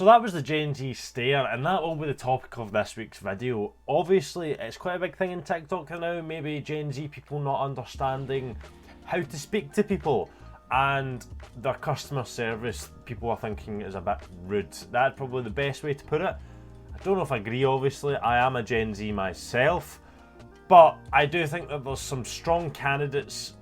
So that was the Gen Z stare, and that will be the topic of this week's video. Obviously, it's quite a big thing in TikTok now, maybe Gen Z people not understanding how to speak to people, and their customer service, people are thinking, is a bit rude. That's probably the best way to put it. I don't know if I agree, obviously. I am a Gen Z myself, but I do think that there's some strong candidates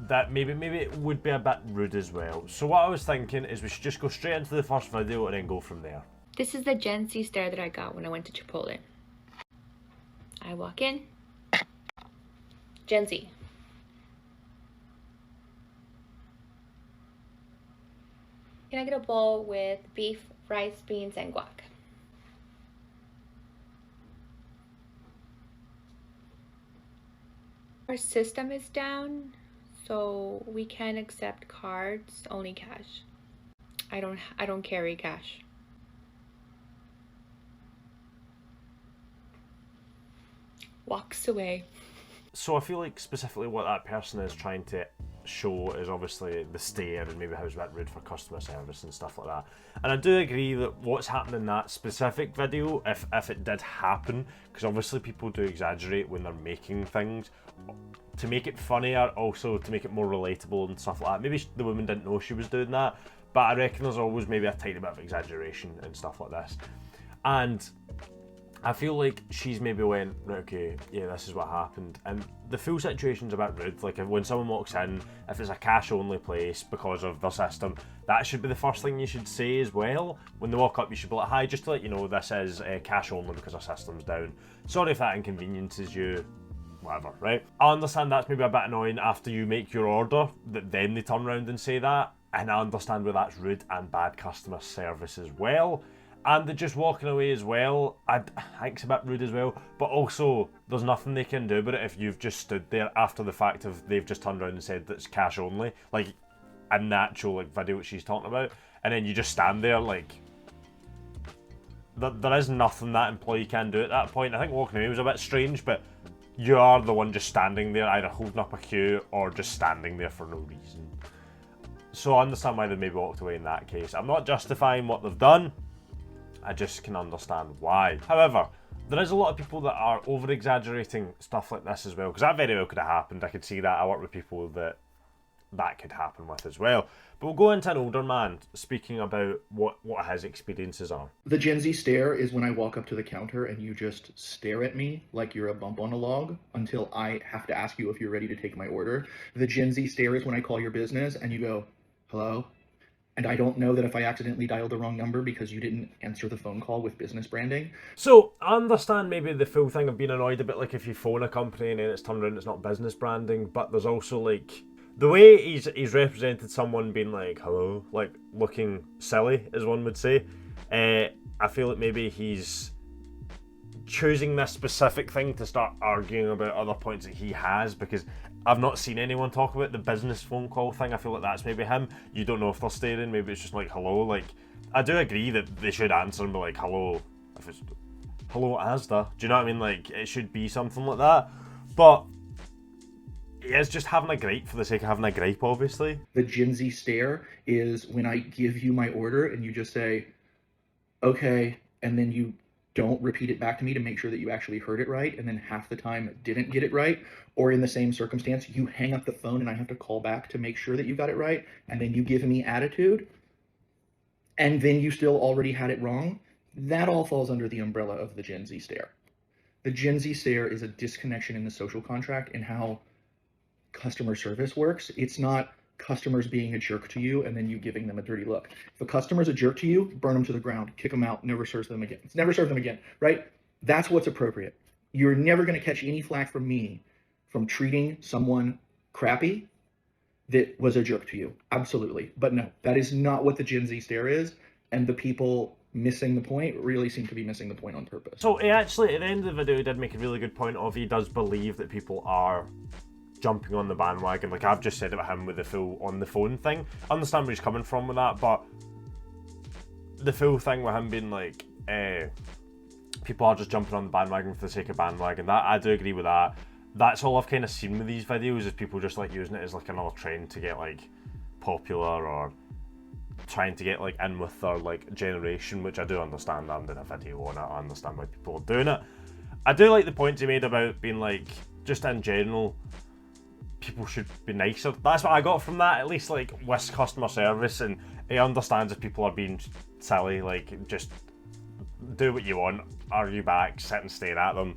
that maybe it would be a bit rude as well. So what I was thinking is we should just go straight into the first video and then go from there. This is the Gen Z stare that I got when I went to Chipotle. I walk in. Gen Z. Can I get a bowl with beef, rice, beans, and guac? Our system is down, so we can't accept cards, only cash. I don't carry cash. Walks away. So I feel like specifically what that person is trying to show is obviously the stare and maybe how it's a bit rude for customer service and stuff like that. And I do agree that what's happened in that specific video, if it did happen, because obviously people do exaggerate when they're making things, to make it funnier, also to make it more relatable and stuff like that. Maybe the woman didn't know she was doing that, but I reckon there's always maybe a tiny bit of exaggeration and stuff like this. And I feel like she's maybe went, right, okay, yeah, this is what happened. And the full situation's a bit rude. Like, when someone walks in, if it's a cash-only place because of their system, that should be the first thing you should say as well. When they walk up, you should be like, hi, just to let you know, this is cash-only because our system's down. Sorry if that inconveniences you. Whatever, right? I understand that's maybe a bit annoying after you make your order, that then they turn around and say that. And I understand where that's rude and bad customer service as well. And they're just walking away as well. I think it's a bit rude as well. But also, there's nothing they can do about it if you've just stood there after the fact of they've just turned around and said that it's cash only. Like, an actual video that she's talking about. And then you just stand there like... There is nothing that employee can do at that point. I think walking away was a bit strange, but you are the one just standing there, either holding up a queue or just standing there for no reason. So I understand why they maybe walked away in that case. I'm not justifying what they've done. I just can understand why. However, there is a lot of people that are over-exaggerating stuff like this as well, because that very well could have happened. I could see that. I work with people that could happen with as well. But we'll go into an older man speaking about what his experiences are. The Gen Z stare is when I walk up to the counter and you just stare at me like you're a bump on a log until I have to ask you if you're ready to take my order. The Gen Z stare is when I call your business and you go, hello? And I don't know that if I accidentally dialed the wrong number because you didn't answer the phone call with business branding. So, I understand maybe the full thing of being annoyed a bit, like if you phone a company and then it's turned around it's not business branding, but there's also like, the way he's represented someone being like, hello, like looking silly, as one would say. I feel like maybe he's choosing this specific thing to start arguing about other points that he has, because I've not seen anyone talk about the business phone call thing. I feel like that's maybe him. You don't know if they're staring, maybe it's just like, hello. Like, I do agree that they should answer and be like, hello, if it's, hello Asda. Do you know what I mean? Like, it should be something like that. But he is just having a gripe for the sake of having a gripe, obviously. The Gen Z stare is when I give you my order and you just say, okay, and then you don't repeat it back to me to make sure that you actually heard it right, and then half the time didn't get it right, or in the same circumstance, you hang up the phone and I have to call back to make sure that you got it right, and then you give me attitude, and then you still already had it wrong. That all falls under the umbrella of the Gen Z stare. The Gen Z stare is a disconnection in the social contract and how customer service works. It's not customers being a jerk to you and then you giving them a dirty look. If a customer's a jerk to you, burn them to the ground, kick them out, never serve them again. It's never serve them again, right? That's what's appropriate. You're never going to catch any flack from me from treating someone crappy that was a jerk to you. Absolutely. But no, that is not what the Gen Z stare is. And the people missing the point really seem to be missing the point on purpose. So he actually, at the end of the video, he did make a really good point of he does believe that people are jumping on the bandwagon. Like I've just said about him with the full on the phone thing. I understand where he's coming from with that, but the full thing with him being like, people are just jumping on the bandwagon for the sake of bandwagon, that I do agree with that. That's all I've kind of seen with these videos, is people just like using it as like another trend to get like popular or trying to get like in with their like generation, which I do understand. I'm doing a video on it. I understand why people are doing it. I do like the points he made about being like, just in general, people should be nicer. That's what I got from that, at least like with customer service, and he understands if people are being silly, like just do what you want, argue back, sit and stare at them,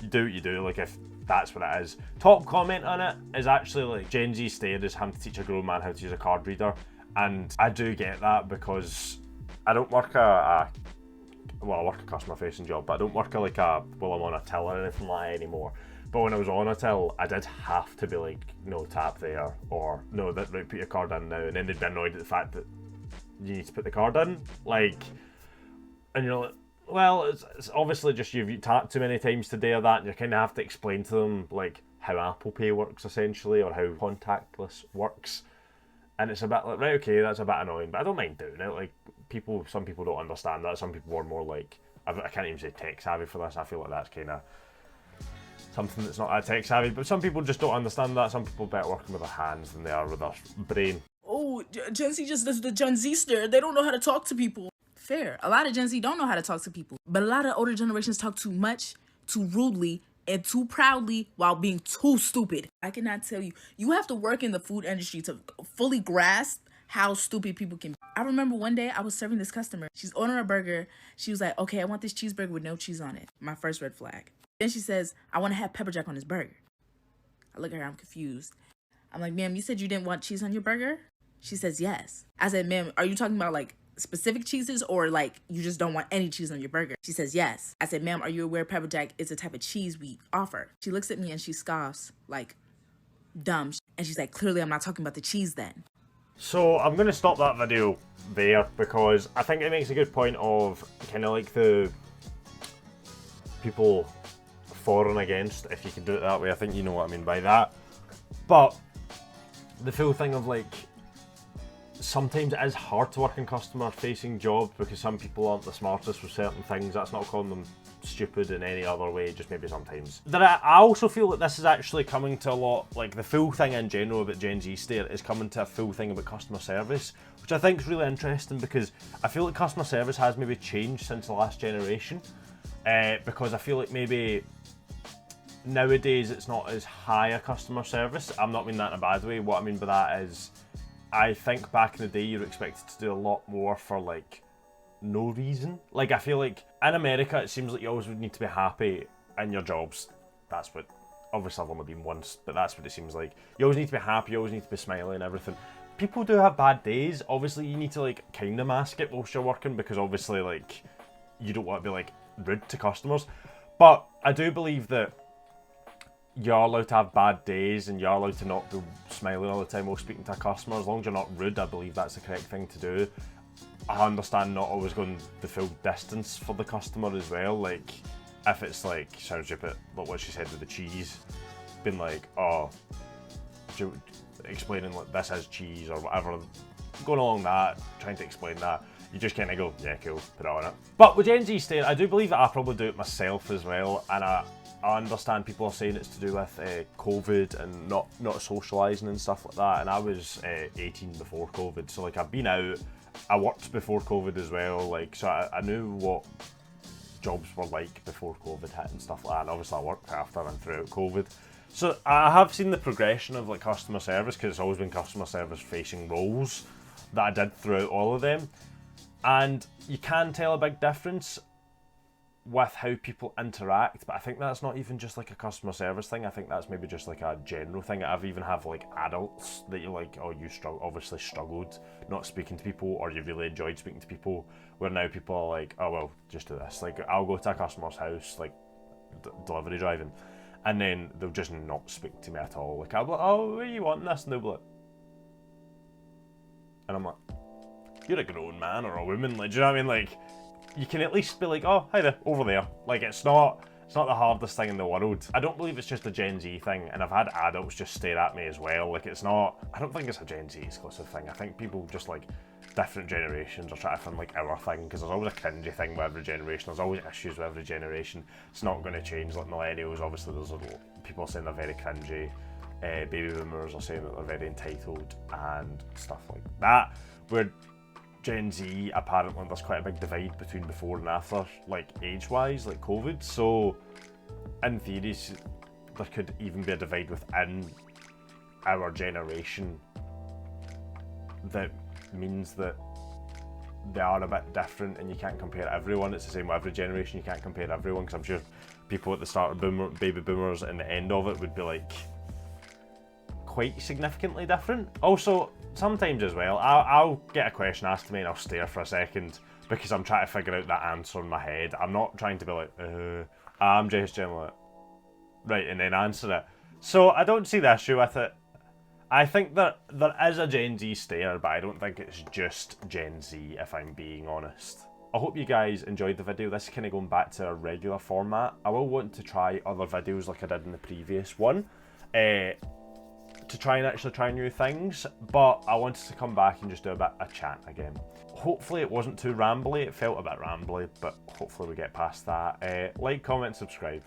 you do what you do, like if that's what it is. Top comment on it is actually like, Gen Z stair is having to teach a grown man how to use a card reader, and I do get that because I don't work well, I work a customer facing job, but I don't work I'm on a till or anything like that anymore. But when I was on a till, I did have to be like, no, tap there, or no, right, put your card in now, and then they'd be annoyed at the fact that you need to put the card in, like, and you're like, well, it's obviously just you've tapped too many times today or that, and you kind of have to explain to them like how Apple Pay works essentially, or how contactless works, and it's a bit like, right, okay, that's a bit annoying, but I don't mind doing it. Like some people don't understand that. Some people are more like, I can't even say tech savvy for this. I feel like that's kind of something that's not that tech savvy, but some people just don't understand that. Some people are better working with their hands than they are with their brain. Oh, Gen Z just does the Gen Z stare. They don't know how to talk to people. Fair. A lot of Gen Z don't know how to talk to people, but a lot of older generations talk too much, too rudely, and too proudly while being too stupid. I cannot tell you. You have to work in the food industry to fully grasp how stupid people can be. I remember one day I was serving this customer. She's ordering a burger. She was like, okay, I want this cheeseburger with no cheese on it. My first red flag. Then she says, I want to have pepper jack on this burger. I look at her, I'm confused. I'm like, ma'am, you said you didn't want cheese on your burger? She says, yes. I said, ma'am, are you talking about like specific cheeses or like you just don't want any cheese on your burger? She says, yes. I said, ma'am, are you aware pepper jack is a type of cheese we offer? She looks at me and she scoffs like, dumb. And she's like, clearly I'm not talking about the cheese then. So I'm going to stop that video there because I think it makes a good point of kind of like the people for and against, if you can do it that way. I think you know what I mean by that. But the full thing of like, sometimes it is hard to work in customer facing jobs because some people aren't the smartest with certain things. That's not calling them stupid in any other way, just maybe sometimes. I also feel that this is actually coming to a lot, like the full thing in general about Gen Z stare is coming to a full thing about customer service, which I think is really interesting because I feel like customer service has maybe changed since the last generation, because I feel like maybe nowadays it's not as high a customer service. I'm not meaning that in a bad way. What I mean by that is, I think back in the day you were expected to do a lot more for like no reason. Like I feel like in America it seems like you always would need to be happy in your jobs. That's what, obviously I've only been once, but that's what it seems like. You always need to be happy, you always need to be smiling and everything. People do have bad days. Obviously you need to like kind of mask it whilst you're working because obviously like you don't want to be like rude to customers. But I do believe that you're allowed to have bad days and you're allowed to not be smiling all the time while speaking to a customer. As long as you're not rude, I believe that's the correct thing to do. I understand not always going the full distance for the customer as well. Like, if it's like, sounds stupid, like what she said with the cheese, being like, oh, explaining like this is cheese or whatever, going along that, trying to explain that, you just kind of go, yeah, cool, put it on it. But with Gen Z stare, I do believe that I probably do it myself as well, and I understand people are saying it's to do with COVID and not socialising and stuff like that, and I was 18 before COVID, so like I've been out, I worked before COVID as well, like so I knew what jobs were like before COVID hit and stuff like that, and obviously I worked after and throughout COVID. So I have seen the progression of like customer service, because it's always been customer service facing roles that I did throughout all of them, and you can tell a big difference with how people interact, but I think that's not even just like a customer service thing. I think that's maybe just like a general thing. I've even have like adults that you're like, oh, you obviously struggled not speaking to people, or you really enjoyed speaking to people, where now people are like, oh well, just do this. Like I'll go to a customer's house, like delivery driving, and then they'll just not speak to me at all. Like I'll be like, oh, where you wanting this? And they'll be like, and I'm like, you're a grown man or a woman, like, do you know what I mean? Like, you can at least be like, oh, hi there, over there. Like, it's not the hardest thing in the world. I don't believe it's just a Gen Z thing, and I've had adults just stare at me as well. Like, it's not, I don't think it's a Gen Z exclusive thing. I think people just like, different generations are trying to find like our thing, because there's always a cringy thing with every generation. There's always issues with every generation. It's not going to change. Like millennials, obviously there's people saying they're very cringy. Baby boomers are saying that they're very entitled and stuff like that. Where Gen Z, apparently there's quite a big divide between before and after, like age-wise, like COVID. So in theory, there could even be a divide within our generation that means that they are a bit different and you can't compare everyone. It's the same with every generation, you can't compare everyone, because I'm sure people at the start of baby boomers and the end of it would be like quite significantly different. Also, sometimes as well, I'll get a question asked to me and I'll stare for a second because I'm trying to figure out that answer in my head. I'm not trying to be like, I'm just generally like, right, and then answer it. So I don't see the issue with it. I think that there is a Gen Z stare, but I don't think it's just Gen Z, if I'm being honest. I hope you guys enjoyed the video. This is kind of going back to a regular format. I will want to try other videos like I did in the previous one, to try and actually try new things, but I wanted to come back and just do a bit of chat again. Hopefully it wasn't too rambly. It felt a bit rambly, but hopefully we get past that. Like, comment, subscribe.